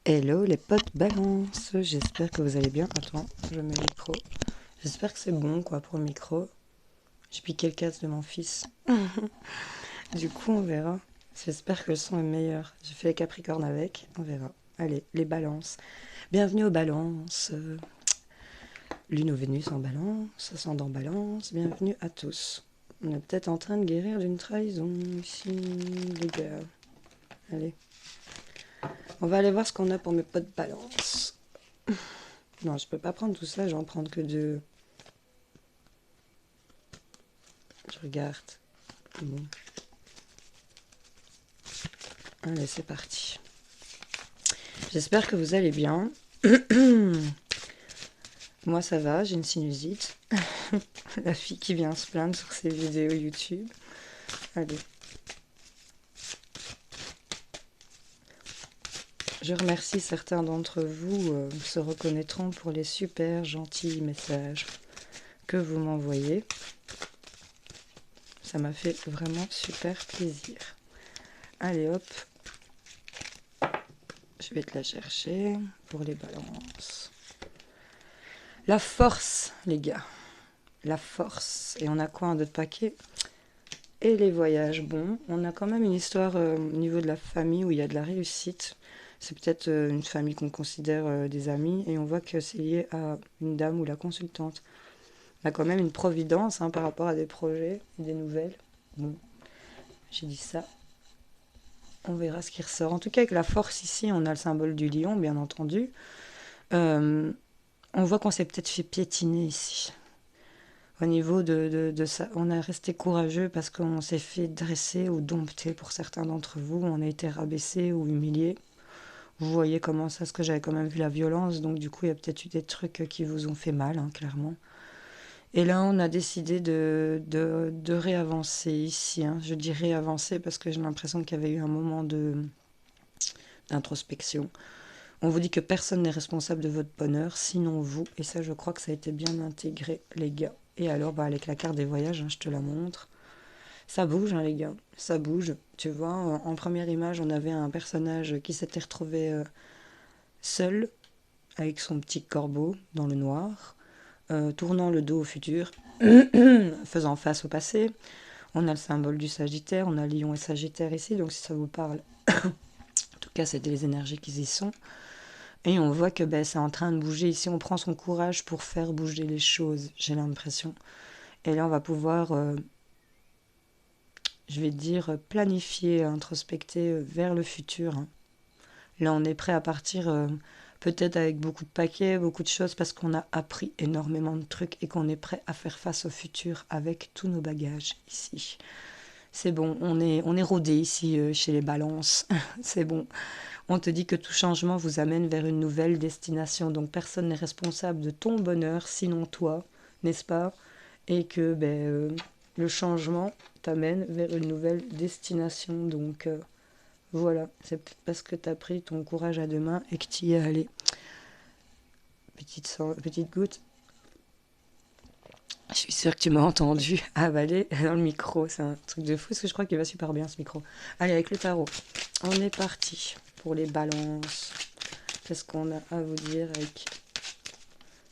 Hello les potes balance, j'espère que vous allez bien. Attends, je mets le micro. J'espère que c'est bon quoi pour le micro. J'ai piqué le casque de mon fils. Du coup on verra. J'espère que le son est meilleur. J'ai fait les Capricornes avec, on verra. Allez, les balances. Bienvenue aux balances. Lune ou Vénus en balance, ascendant balance. Bienvenue à tous. On est peut-être en train de guérir d'une trahison ici, les gars. Allez. On va aller voir ce qu'on a pour mes potes balance. Non, je peux pas prendre tout ça, je vais en prendre que deux. Je regarde. Bon. Allez, c'est parti. J'espère que vous allez bien. Moi, ça va, j'ai une sinusite. La fille qui vient se plaindre sur ses vidéos YouTube. Allez. Je remercie certains d'entre vous se reconnaîtront pour les super gentils messages que vous m'envoyez. Ça m'a fait vraiment super plaisir. Allez hop. Je vais te la chercher pour les balances. La force, les gars. La force. Et on a quoi, un autre paquet? Et les voyages. Bon, on a quand même une histoire au niveau de la famille où il y a de la réussite. C'est peut-être une famille qu'on considère des amis. Et on voit que c'est lié à une dame ou la consultante. On a quand même une providence par rapport à des projets et des nouvelles. Bon, j'ai dit ça. On verra ce qui ressort. En tout cas, avec la force ici, on a le symbole du lion, bien entendu. On voit qu'on s'est peut-être fait piétiner ici. Au niveau de ça, on a resté courageux parce qu'on s'est fait dresser ou dompter pour certains d'entre vous. On a été rabaissé ou humilié. Vous voyez comment ça, parce que j'avais quand même vu la violence, donc du coup, il y a peut-être eu des trucs qui vous ont fait mal, clairement. Et là, on a décidé de réavancer ici. Je dis réavancer parce que j'ai l'impression qu'il y avait eu un moment d'introspection. On vous dit que personne n'est responsable de votre bonheur, sinon vous. Et ça, je crois que ça a été bien intégré, les gars. Et alors, avec la carte des voyages, je te la montre. Ça bouge, les gars. Ça bouge. Tu vois, en première image, on avait un personnage qui s'était retrouvé seul, avec son petit corbeau dans le noir, tournant le dos au futur, faisant face au passé. On a le symbole du Sagittaire, on a Lion et Sagittaire ici, donc si ça vous parle, en tout cas, c'est des énergies qui y sont. Et on voit que c'est en train de bouger. Ici, on prend son courage pour faire bouger les choses, j'ai l'impression. Et là, on va pouvoir, je vais dire, planifier, introspecter vers le futur. Là, on est prêt à partir, peut-être avec beaucoup de paquets, beaucoup de choses, parce qu'on a appris énormément de trucs et qu'on est prêt à faire face au futur avec tous nos bagages ici. C'est bon, on est rodé ici chez les balances. C'est bon. On te dit que tout changement vous amène vers une nouvelle destination. Donc personne n'est responsable de ton bonheur, sinon toi, n'est-ce pas? Et que le changement t'amène vers une nouvelle destination. Donc voilà, c'est peut-être parce que tu as pris ton courage à deux mains et que tu y es allé. Petite goutte. Je suis sûre que tu m'as entendu avaler dans le micro. C'est un truc de fou parce que je crois qu'il va super bien ce micro. Allez, avec le tarot. On est parti pour les balances. Qu'est-ce qu'on a à vous dire avec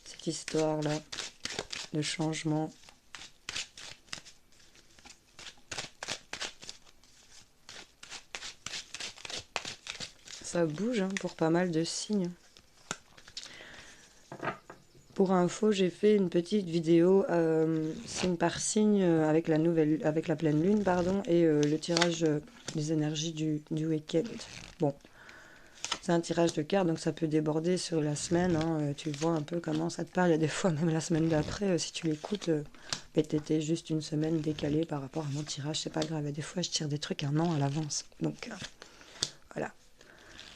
cette histoire-là de changement? Ça bouge pour pas mal de signes. Pour info, j'ai fait une petite vidéo signe par signe avec la pleine lune, et le tirage des énergies du week-end. Bon, c'est un tirage de cartes, donc ça peut déborder sur la semaine. Tu vois un peu comment ça te parle. Il y a des fois, même la semaine d'après, si tu l'écoutes, t'étais juste une semaine décalée par rapport à mon tirage. C'est pas grave. Et des fois, je tire des trucs un an à l'avance. Donc, voilà,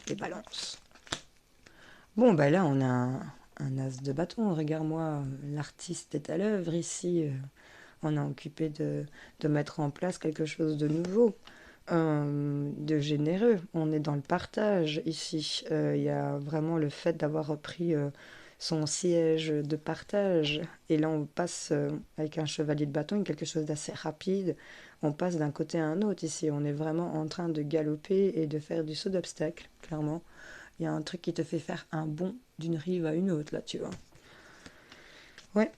les balances. Bon, là, on a un as de bâton. Regarde-moi, l'artiste est à l'œuvre ici. On a occupé de mettre en place quelque chose de nouveau, de généreux. On est dans le partage ici. Il y a vraiment le fait d'avoir repris son siège de partage. Et là, on passe avec un chevalier de bâton, quelque chose d'assez rapide. On passe d'un côté à un autre ici. On est vraiment en train de galoper et de faire du saut d'obstacle, clairement. Il y a un truc qui te fait faire un bond d'une rive à une autre, là, tu vois. Ouais,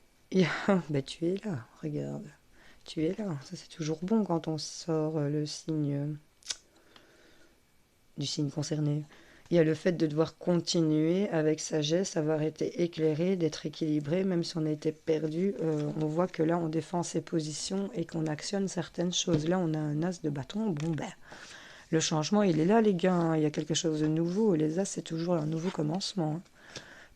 ben, tu es là, regarde. Tu es là. Ça, c'est toujours bon quand on sort le signe du signe concerné. Il y a le fait de devoir continuer avec sagesse, avoir été éclairé, d'être équilibré, même si on a été perdu. On voit que là, on défend ses positions et qu'on actionne certaines choses. Là, on a un as de bâton. Bon, ben, le changement, il est là, les gars, hein. Il y a quelque chose de nouveau. Les as, c'est toujours un nouveau commencement, hein.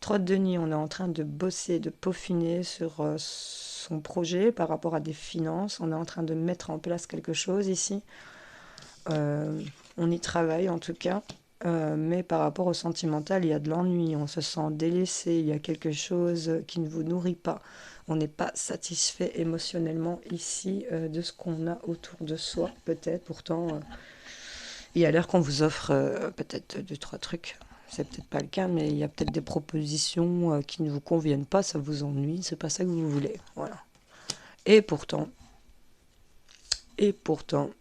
3 de Denis, on est en train de bosser, de peaufiner sur son projet par rapport à des finances. On est en train de mettre en place quelque chose ici. On y travaille en tout cas. Mais par rapport au sentimental, il y a de l'ennui. On se sent délaissé. Il y a quelque chose qui ne vous nourrit pas. On n'est pas satisfait émotionnellement ici de ce qu'on a autour de soi, peut-être. Pourtant, il y a l'air qu'on vous offre peut-être 2, 3 trucs. C'est peut-être pas le cas, mais il y a peut-être des propositions qui ne vous conviennent pas, ça vous ennuie, c'est pas ça que vous voulez. Voilà. Et pourtant,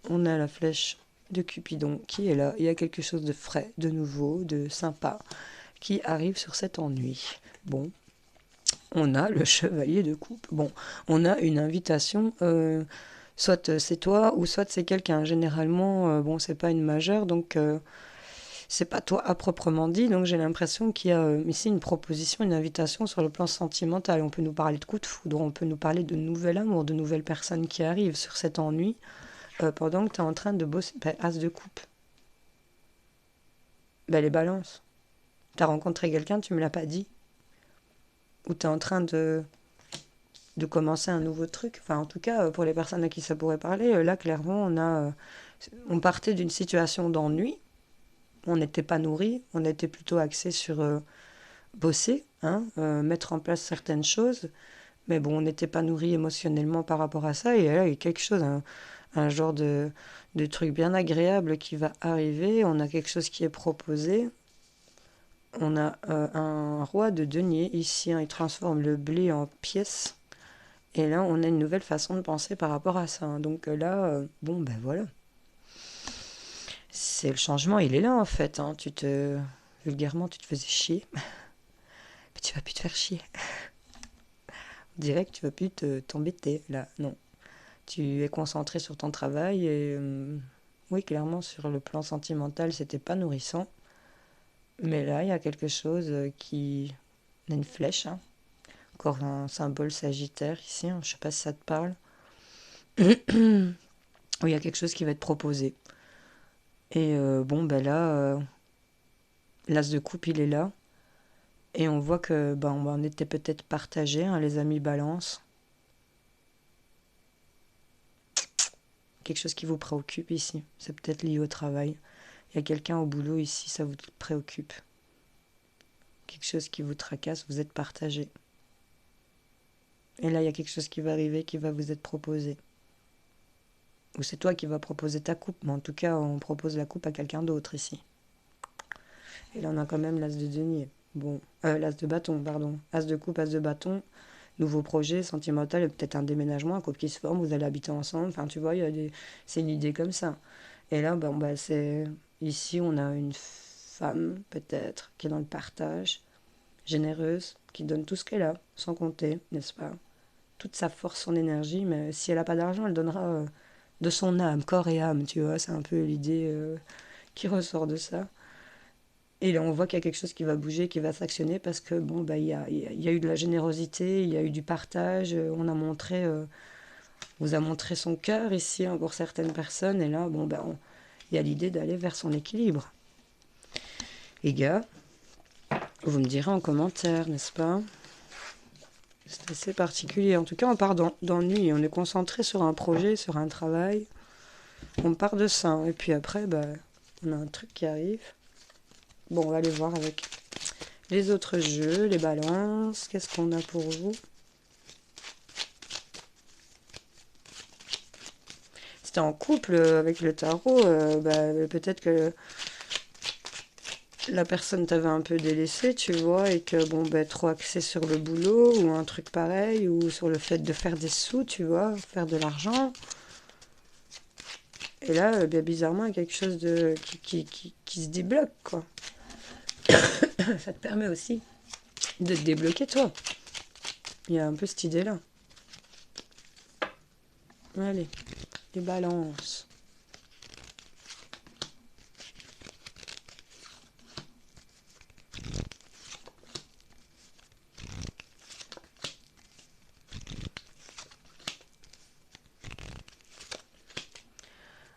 on a la flèche de Cupidon qui est là. Il y a quelque chose de frais, de nouveau, de sympa qui arrive sur cet ennui. Bon, on a le chevalier de coupe. Bon, on a une invitation. Soit c'est toi ou soit c'est quelqu'un. Généralement, bon, c'est pas une majeure, donc c'est pas toi à proprement dit. Donc j'ai l'impression qu'il y a ici une proposition, une invitation sur le plan sentimental. On peut nous parler de coup de foudre, on peut nous parler de nouvel amour, de nouvelles personnes qui arrivent sur cet ennui pendant que tu es en train de bosser. Ben, as de coupe. Ben, les balances. Tu as rencontré quelqu'un, tu me l'as pas dit. Ou tu es en train de commencer un nouveau truc. Enfin, en tout cas, pour les personnes à qui ça pourrait parler, là, clairement, on partait d'une situation d'ennui. On n'était pas nourri, on était plutôt axé sur bosser, hein, mettre en place certaines choses. Mais bon, on n'était pas nourri émotionnellement par rapport à ça. Et là, il y a quelque chose, un genre de truc bien agréable qui va arriver. On a quelque chose qui est proposé. On a un roi de denier ici, hein, il transforme le blé en pièces. Et là, on a une nouvelle façon de penser par rapport à ça, hein. Donc là, bon, ben voilà. C'est le changement, il est là en fait, hein. Vulgairement, tu te faisais chier. Mais tu vas plus te faire chier. On dirait que tu vas plus t'embêter, là. Non. Tu es concentré sur ton travail et oui, clairement, sur le plan sentimental, c'était pas nourrissant. Mais là, il y a quelque chose qui... On a une flèche, hein. Encore un symbole sagittaire ici, hein. Je sais pas si ça te parle. Oui, il y a quelque chose qui va être proposé. Et bon, ben là, l'as de coupe, il est là. Et on voit que on était peut-être partagés, hein, les amis balance. Quelque chose qui vous préoccupe ici. C'est peut-être lié au travail. Il y a quelqu'un au boulot ici, ça vous préoccupe. Quelque chose qui vous tracasse, vous êtes partagés. Et là, il y a quelque chose qui va arriver, qui va vous être proposé. Ou c'est toi qui vas proposer ta coupe, mais en tout cas, on propose la coupe à quelqu'un d'autre ici. Et là, on a quand même l'as de denier. Bon, l'as de bâton, pardon. As de coupe, as de bâton. Nouveau projet, sentimental, peut-être un déménagement, un couple qui se forme, vous allez habiter ensemble. Enfin, tu vois, c'est une idée comme ça. Et là, c'est... Ici, on a une femme, peut-être, qui est dans le partage, généreuse, qui donne tout ce qu'elle a, sans compter, n'est-ce pas? Toute sa force, son énergie, mais si elle n'a pas d'argent, elle donnera de son âme, corps et âme, tu vois. C'est un peu l'idée qui ressort de ça. Et là, on voit qu'il y a quelque chose qui va bouger, qui va s'actionner parce que, il y a eu de la générosité, il y a eu du partage. On a montré, vous a montré son cœur ici, hein, pour certaines personnes. Et là, il y a l'idée d'aller vers son équilibre. Les gars, vous me direz en commentaire, n'est-ce pas? C'est assez particulier. En tout cas, on part d'ennui. On est concentré sur un projet, sur un travail. On part de ça. Et puis après, on a un truc qui arrive. Bon, on va aller voir avec les autres jeux, les balances. Qu'est-ce qu'on a pour vous? C'était en couple avec le tarot. Peut-être que la personne t'avait un peu délaissé, tu vois, et que, trop axé sur le boulot ou un truc pareil, ou sur le fait de faire des sous, tu vois, faire de l'argent. Et là, bizarrement, il y a quelque chose qui se débloque, quoi. Ça te permet aussi de te débloquer, toi. Il y a un peu cette idée-là. Allez, les balances.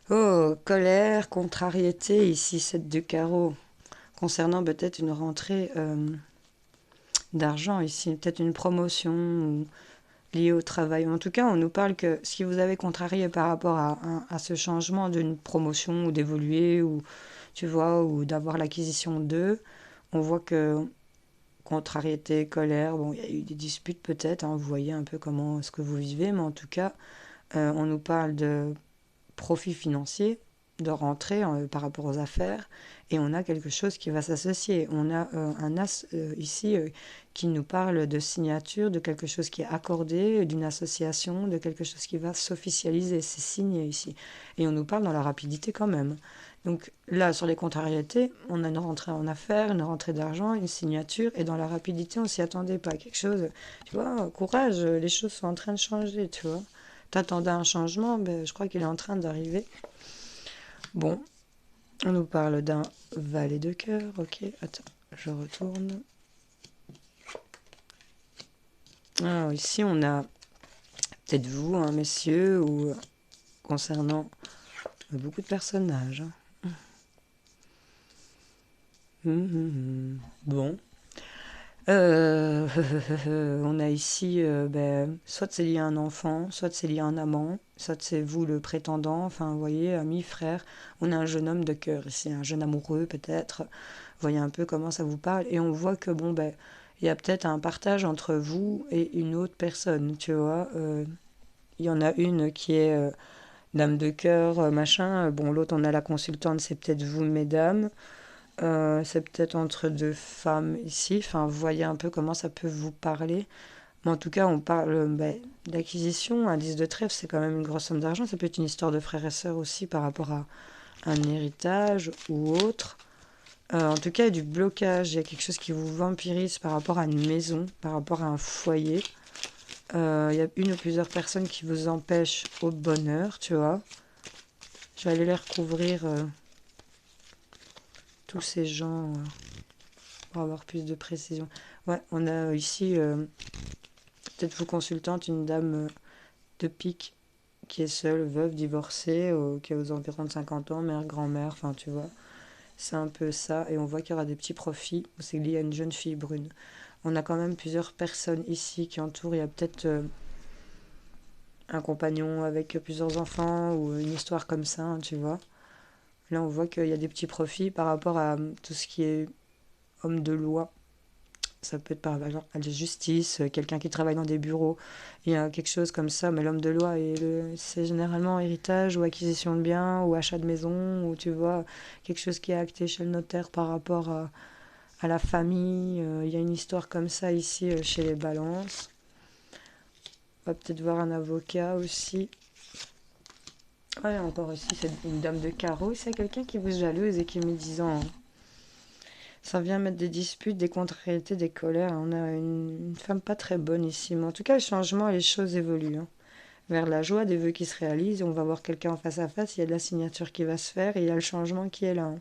Oh, colère, contrariété, ici, 7 de carreau. Concernant peut-être une rentrée d'argent ici, peut-être une promotion ou liée au travail. En tout cas, on nous parle que si vous avez contrarié par rapport à ce changement d'une promotion ou d'évoluer ou tu vois ou d'avoir l'acquisition d'eux, on voit que contrariété, colère, bon, il y a eu des disputes peut-être, hein, vous voyez un peu comment est-ce que vous vivez, mais en tout cas, on nous parle de profit financier, de rentrée par rapport aux affaires, et on a quelque chose qui va s'associer. On a un as ici qui nous parle de signature, de quelque chose qui est accordé, d'une association, de quelque chose qui va s'officialiser, c'est signé ici. Et on nous parle dans la rapidité quand même. Donc là, sur les contrariétés, on a une rentrée en affaires, une rentrée d'argent, une signature, et dans la rapidité, on s'y attendait pas. Quelque chose, tu vois, courage, les choses sont en train de changer, tu vois. T'attendais un changement, ben, je crois qu'il est en train d'arriver. Bon, on nous parle d'un valet de cœur, ok, attends, je retourne. Alors ici, on a peut-être vous, hein, messieurs, ou concernant beaucoup de personnages. Bon. Euh, on a ici, ben, soit c'est lié à un enfant, soit c'est lié à un amant, soit c'est vous le prétendant, enfin, vous voyez, ami, frère. On a un jeune homme de cœur ici, un jeune amoureux peut-être. Vous voyez un peu comment ça vous parle. Et on voit que, bon, ben, il y a peut-être un partage entre vous et une autre personne, tu vois. Il y en a une qui est dame de cœur, machin. Bon, l'autre, on a la consultante, c'est peut-être vous, mesdames. C'est peut-être entre deux femmes ici. Enfin, vous voyez un peu comment ça peut vous parler. Mais en tout cas, on parle d'acquisition. Un 10 de trèfle, c'est quand même une grosse somme d'argent. Ça peut être une histoire de frères et sœurs aussi par rapport à un héritage ou autre. En tout cas, il y a du blocage. Il y a quelque chose qui vous vampirise par rapport à une maison, par rapport à un foyer. Il y a une ou plusieurs personnes qui vous empêchent au bonheur, tu vois. Je vais aller les recouvrir, tous ces gens, pour avoir plus de précision. Ouais, on a ici, peut-être vous consultante, une dame de pique qui est seule, veuve, divorcée, qui a aux environs de 50 ans, mère, grand-mère, enfin tu vois. C'est un peu ça, et on voit qu'il y aura des petits profits. C'est lié à une jeune fille brune. On a quand même plusieurs personnes ici qui entourent. Il y a peut-être un compagnon avec plusieurs enfants ou une histoire comme ça, hein, tu vois. Là, on voit qu'il y a des petits profits par rapport à tout ce qui est homme de loi. Ça peut être par exemple à la justice, quelqu'un qui travaille dans des bureaux. Il y a quelque chose comme ça, mais l'homme de loi, c'est généralement héritage ou acquisition de biens ou achat de maison, ou tu vois, quelque chose qui est acté chez le notaire par rapport à la famille. Il y a une histoire comme ça ici chez les balances. On va peut-être voir un avocat aussi. Ouais, encore ici, c'est une dame de carreau. C'est quelqu'un qui vous jalouse et qui est médisant. Ça vient mettre des disputes, des contrariétés, des colères. On a une femme pas très bonne ici. Mais en tout cas, le changement et les choses évoluent, hein. Vers la joie, des vœux qui se réalisent. On va voir quelqu'un en face à face. Il y a de la signature qui va se faire et il y a le changement qui est là, hein.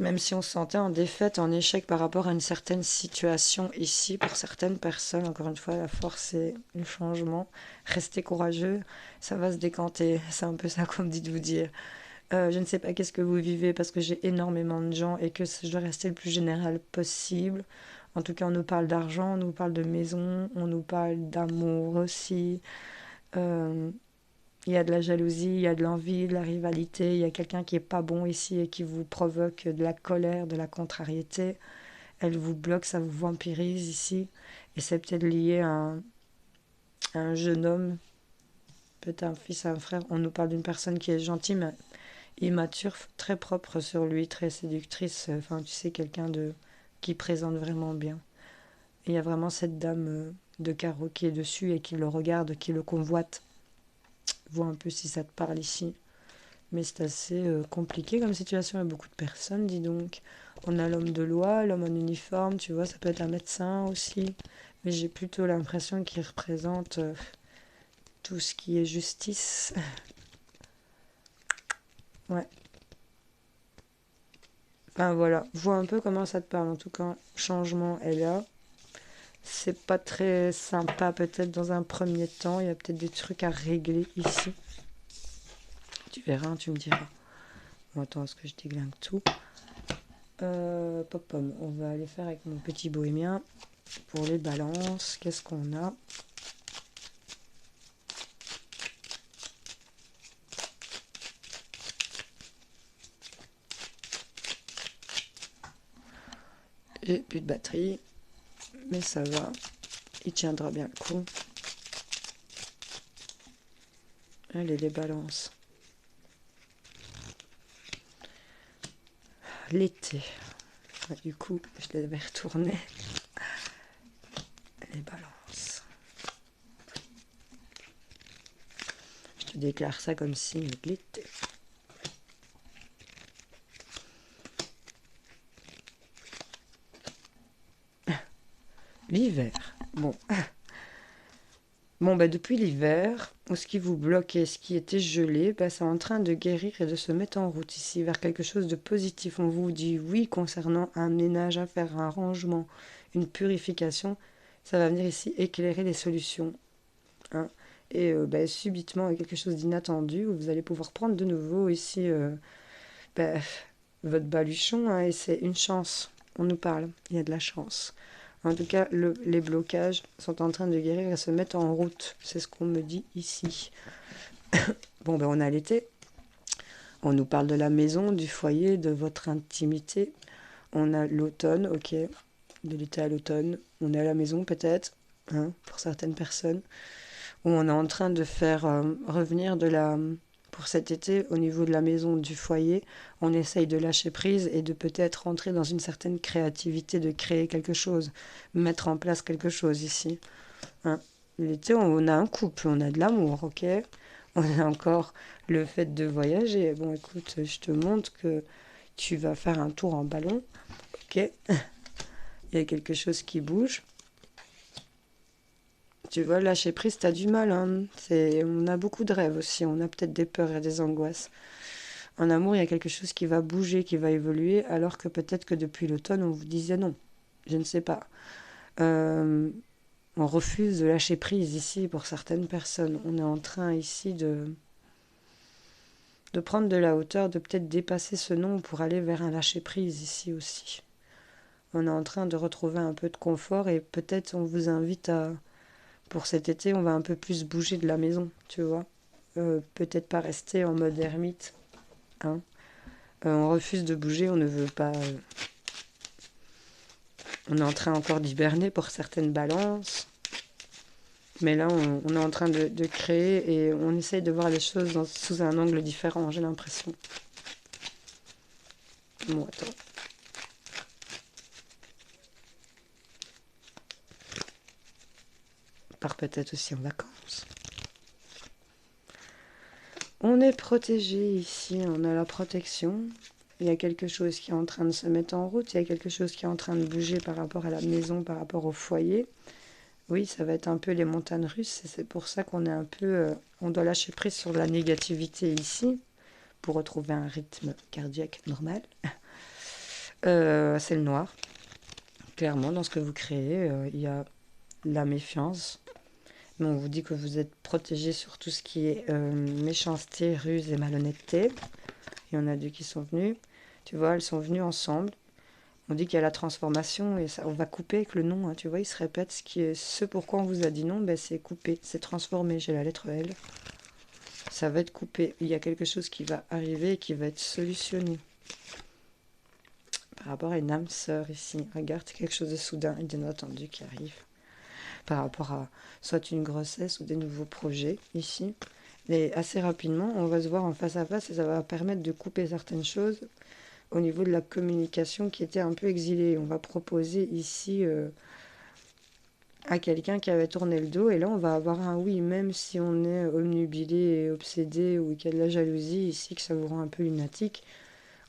Même si on se sentait en défaite, en échec par rapport à une certaine situation ici, pour certaines personnes, encore une fois, la force et le changement. Restez courageux, ça va se décanter. C'est un peu ça qu'on me dit de vous dire. Je ne sais pas qu'est-ce que vous vivez parce que j'ai énormément de gens et que je dois rester le plus général possible. En tout cas, on nous parle d'argent, on nous parle de maison, on nous parle d'amour aussi. Euh, il y a de la jalousie, il y a de l'envie, de la rivalité. Il y a quelqu'un qui est pas bon ici et qui vous provoque de la colère, de la contrariété. Elle vous bloque, ça vous vampirise ici. Et c'est peut-être lié à un jeune homme, peut-être un fils, un frère. On nous parle d'une personne qui est gentille, mais immature, très propre sur lui, très séductrice. Enfin, tu sais, quelqu'un de qui présente vraiment bien. Et il y a vraiment cette dame de carreau qui est dessus et qui le regarde, qui le convoite. Vois un peu si ça te parle ici. Mais c'est assez compliqué comme situation. Il y a beaucoup de personnes, dis donc. On a l'homme de loi, l'homme en uniforme, tu vois, ça peut être un médecin aussi. Mais j'ai plutôt l'impression qu'il représente tout ce qui est justice. Ouais. Enfin voilà, vois un peu comment ça te parle. En tout cas, changement est là. C'est pas très sympa peut-être dans un premier temps. Il y a peut-être des trucs à régler ici. Tu verras, tu me diras. Bon, attends, est-ce que je déglingue tout? Pop-pom, on va aller faire avec mon petit bohémien. Pour les balances, qu'est-ce qu'on a? J'ai plus de batterie, mais ça va. Il tiendra bien le coup. Allez, les balances. L'été. Du coup, je les vais retourner. Les balances. Je te déclare ça comme signe de l'été. L'hiver. Bon. Bon, bah, depuis l'hiver, ce qui vous bloquait, ce qui était gelé, bah, c'est en train de guérir et de se mettre en route ici vers quelque chose de positif. On vous dit oui concernant un ménage à faire, un rangement, une purification. Ça va venir ici éclairer les solutions. Hein. Et bah, subitement, avec quelque chose d'inattendu, vous allez pouvoir prendre de nouveau ici bah, votre baluchon. Hein, et c'est une chance. On nous parle. Il y a de la chance. En tout cas, les blocages sont en train de guérir et se mettre en route. C'est ce qu'on me dit ici. Bon, ben on a l'été. On nous parle de la maison, du foyer, de votre intimité. On a l'automne, ok. De l'été à l'automne. On est à la maison peut-être, hein, pour certaines personnes. Où on est en train de faire revenir de la... Pour cet été, au niveau de la maison, du foyer, on essaye de lâcher prise et de peut-être rentrer dans une certaine créativité, de créer quelque chose, mettre en place quelque chose ici. Hein. L'été, on a un couple, on a de l'amour, ok? On a encore le fait de voyager. Bon, écoute, je te montre que tu vas faire un tour en ballon, ok? Il y a quelque chose qui bouge. Tu vois, lâcher prise, t'as du mal. Hein. On a beaucoup de rêves aussi. On a peut-être des peurs et des angoisses. En amour, il y a quelque chose qui va bouger, qui va évoluer, alors que peut-être que depuis l'automne, on vous disait non. Je ne sais pas. On refuse de lâcher prise ici pour certaines personnes. On est en train ici de prendre de la hauteur, de peut-être dépasser ce non pour aller vers un lâcher prise ici aussi. On est en train de retrouver un peu de confort et peut-être on vous invite à... Pour cet été, on va un peu plus bouger de la maison, tu vois. Peut-être pas rester en mode ermite. Hein. On refuse de bouger, on ne veut pas... On est en train encore d'hiberner pour certaines balances. Mais là, on est en train de créer et on essaye de voir les choses sous un angle différent, j'ai l'impression. Bon, attends. On part peut-être aussi en vacances. On est protégé ici, on a la protection. Il y a quelque chose qui est en train de se mettre en route, il y a quelque chose qui est en train de bouger par rapport à la maison, par rapport au foyer. Oui, ça va être un peu les montagnes russes, et c'est pour ça qu'on est un peu... on doit lâcher prise sur la négativité ici, pour retrouver un rythme cardiaque normal. C'est le noir. Clairement, dans ce que vous créez, il y a la méfiance. Mais on vous dit que vous êtes protégé sur tout ce qui est méchanceté, ruse et malhonnêteté. Il y en a deux qui sont venus. Tu vois, elles sont venues ensemble. On dit qu'il y a la transformation et ça, on va couper avec le nom. Hein, tu vois, il se répète. Ce pourquoi on vous a dit non, ben, c'est coupé, c'est transformé. J'ai la lettre L. Ça va être coupé. Il y a quelque chose qui va arriver et qui va être solutionné. Par rapport à une âme sœur ici. Regarde, quelque chose de soudain et d'inattendu qui arrive. Par rapport à soit une grossesse ou des nouveaux projets ici. Et assez rapidement, on va se voir en face à face et ça va permettre de couper certaines choses au niveau de la communication qui était un peu exilée. On va proposer ici à quelqu'un qui avait tourné le dos et là on va avoir un oui, même si on est omnubilé et obsédé ou qu'il y a de la jalousie ici, que ça vous rend un peu lunatique.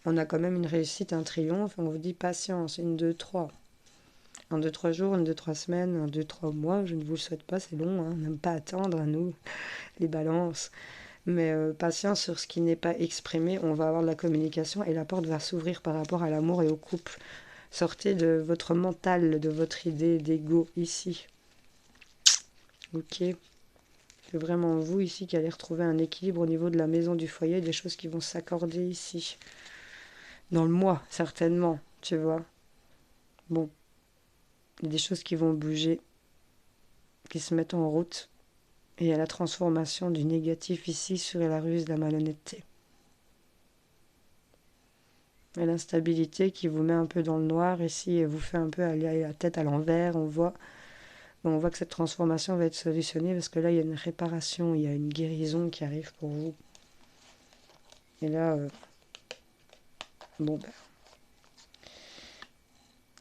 on a quand même une réussite, un triomphe. On vous dit patience, une, deux, trois. En 2-3 jours, en 2-3 semaines, en 2-3 mois, je ne vous le souhaite pas, c'est long, hein, on n'aime pas attendre, nous, les balances. Mais patience sur ce qui n'est pas exprimé, on va avoir de la communication et la porte va s'ouvrir par rapport à l'amour et au couple. Sortez de votre mental, de votre idée d'ego ici. Ok. C'est vraiment vous ici qui allez retrouver un équilibre au niveau de la maison, du foyer, des choses qui vont s'accorder ici. Dans le mois, certainement, tu vois. Bon, il y a des choses qui vont bouger, qui se mettent en route. Et il y a la transformation du négatif ici sur la ruse de la malhonnêteté. Et l'instabilité qui vous met un peu dans le noir ici et vous fait un peu aller la tête à l'envers. On voit que cette transformation va être solutionnée parce que là, il y a une réparation, il y a une guérison qui arrive pour vous. Et là,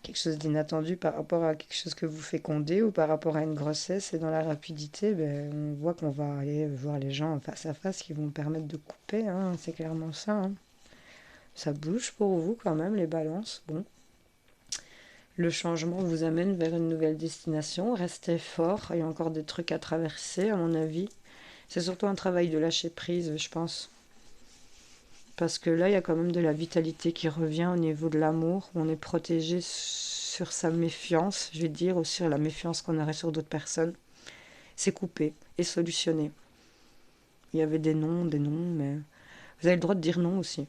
quelque chose d'inattendu par rapport à quelque chose que vous fécondez ou par rapport à une grossesse et dans la rapidité, on voit qu'on va aller voir les gens face à face qui vont permettre de couper, hein, c'est clairement ça. Hein. Ça bouge pour vous quand même, les balances. Bon. Le changement vous amène vers une nouvelle destination. Restez fort. Il y a encore des trucs à traverser, à mon avis. C'est surtout un travail de lâcher prise, je pense. Parce que là, il y a quand même de la vitalité qui revient au niveau de l'amour. On est protégé sur sa méfiance, je vais dire, ou sur la méfiance qu'on aurait sur d'autres personnes. C'est coupé et solutionné. Il y avait des noms, mais vous avez le droit de dire non aussi.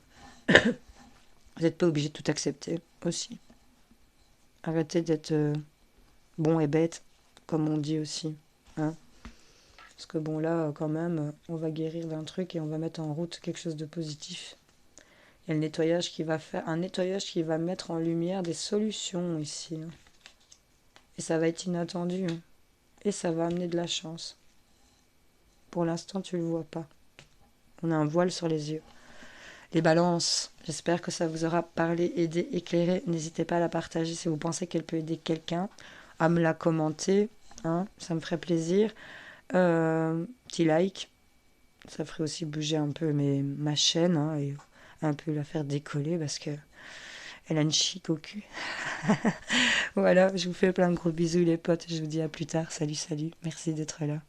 Vous n'êtes pas obligé de tout accepter aussi. Arrêtez d'être bon et bête, comme on dit aussi. Hein. Parce que bon, là, quand même, on va guérir d'un truc et on va mettre en route quelque chose de positif. Il y a le nettoyage qui va faire, un nettoyage qui va mettre en lumière des solutions ici. Hein. Et ça va être inattendu. Hein. Et ça va amener de la chance. Pour l'instant, tu ne le vois pas. On a un voile sur les yeux. Les balances, j'espère que ça vous aura parlé, aidé, éclairé. N'hésitez pas à la partager si vous pensez qu'elle peut aider quelqu'un, à me la commenter, hein, ça me ferait plaisir. Petit like, ça ferait aussi bouger un peu ma chaîne, hein, et un peu la faire décoller parce que elle a une chic au cul. Voilà, je vous fais plein de gros bisous les potes, je vous dis à plus tard, salut, merci d'être là.